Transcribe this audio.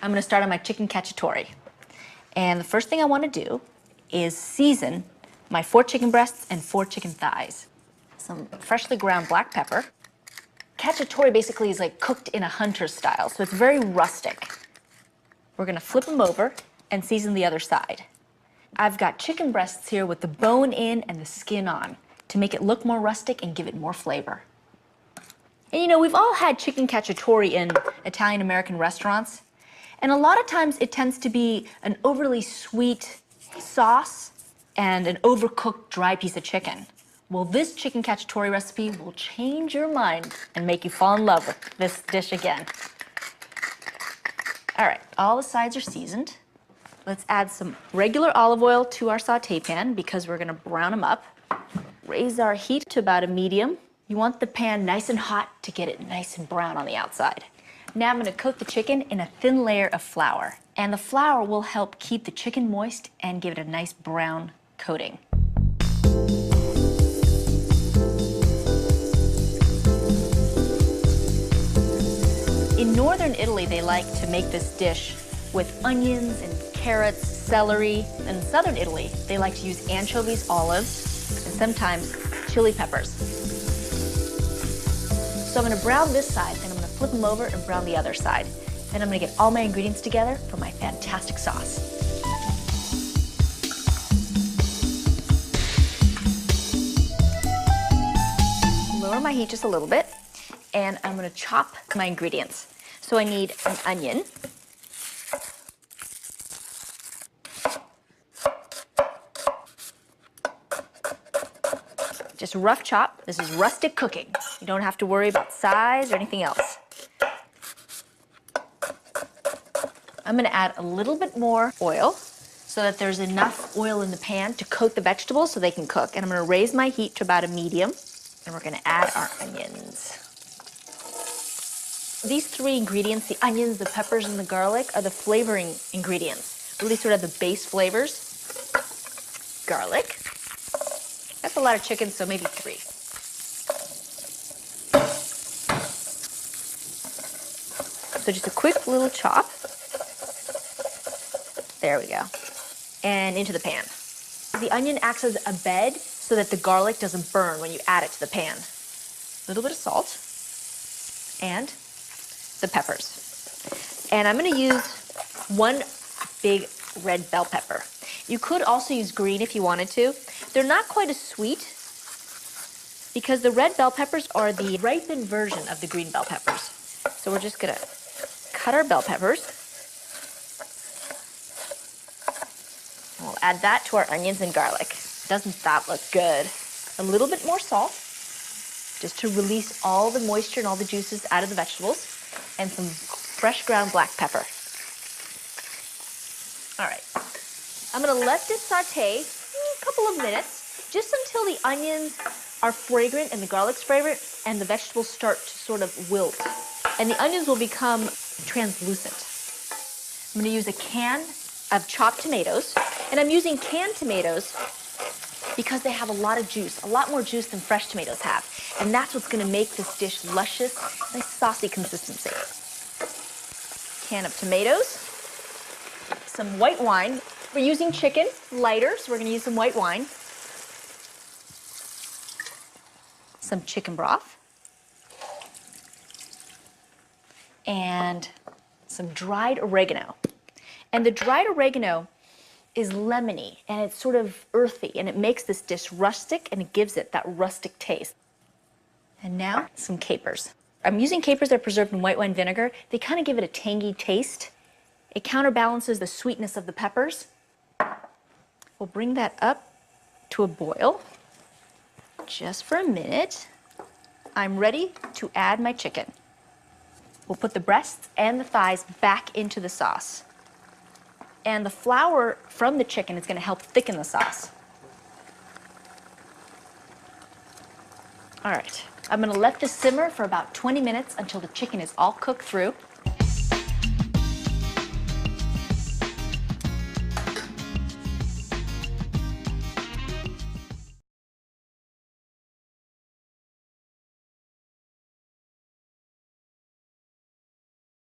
I'm gonna start on my chicken cacciatore. And the first thing I wanna do is season my 4 chicken breasts and 4 chicken thighs. Some freshly ground black pepper. Cacciatore basically is like cooked in a hunter style, so it's very rustic. We're gonna flip them over and season the other side. I've got chicken breasts here with the bone in and the skin on to make it look more rustic and give it more flavor. And you know, we've all had chicken cacciatore in Italian-American restaurants, and a lot of times it tends to be an overly sweet sauce and an overcooked dry piece of chicken. Well, this chicken cacciatore recipe will change your mind and make you fall in love with this dish again. All right, all the sides are seasoned. Let's add some regular olive oil to our saute pan because we're gonna brown them up. Raise our heat to about a medium. You want the pan nice and hot to get it nice and brown on the outside. Now I'm gonna coat the chicken in a thin layer of flour. And the flour will help keep the chicken moist and give it a nice brown coating. In northern Italy, they like to make this dish with onions and carrots, celery. In southern Italy, they like to use anchovies, olives, and sometimes chili peppers. So I'm gonna brown this side, and I'm gonna flip them over and brown the other side. Then I'm gonna get all my ingredients together for my fantastic sauce. Lower my heat just a little bit, and I'm gonna chop my ingredients. So I need an onion. Just rough chop. This is rustic cooking. You don't have to worry about size or anything else. I'm gonna add a little bit more oil so that there's enough oil in the pan to coat the vegetables so they can cook. And I'm gonna raise my heat to about a medium, and we're gonna add our onions. These 3 ingredients, the onions, the peppers, and the garlic, are the flavoring ingredients. Really sort of the base flavors. Garlic. That's a lot of chicken, so maybe 3. So just a quick little chop. There we go. And into the pan. The onion acts as a bed so that the garlic doesn't burn when you add it to the pan. A little bit of salt. And the peppers. And I'm gonna use 1 big red bell pepper. You could also use green if you wanted to. They're not quite as sweet because the red bell peppers are the ripened version of the green bell peppers. So we're just gonna cut our bell peppers. And we'll add that to our onions and garlic. Doesn't that look good? A little bit more salt, just to release all the moisture and all the juices out of the vegetables, and some fresh ground black pepper. All right. I'm gonna let this saute a couple of minutes, just until the onions are fragrant and the garlic's fragrant and the vegetables start to sort of wilt. And the onions will become translucent. I'm gonna use a can of chopped tomatoes, and I'm using canned tomatoes because they have a lot of juice, a lot more juice than fresh tomatoes have. And that's what's gonna make this dish luscious, nice saucy consistency. Can of tomatoes, some white wine. We're using chicken, lighter, so we're gonna use some white wine. Some chicken broth. And some dried oregano. And the dried oregano is lemony, and it's sort of earthy, and it makes this dish rustic, and it gives it that rustic taste. And now, some capers. I'm using capers that are preserved in white wine vinegar. They kind of give it a tangy taste. It counterbalances the sweetness of the peppers. We'll bring that up to a boil just for a minute. I'm ready to add my chicken. We'll put the breasts and the thighs back into the sauce. And the flour from the chicken is going to help thicken the sauce. All right, I'm going to let this simmer for about 20 minutes until the chicken is all cooked through.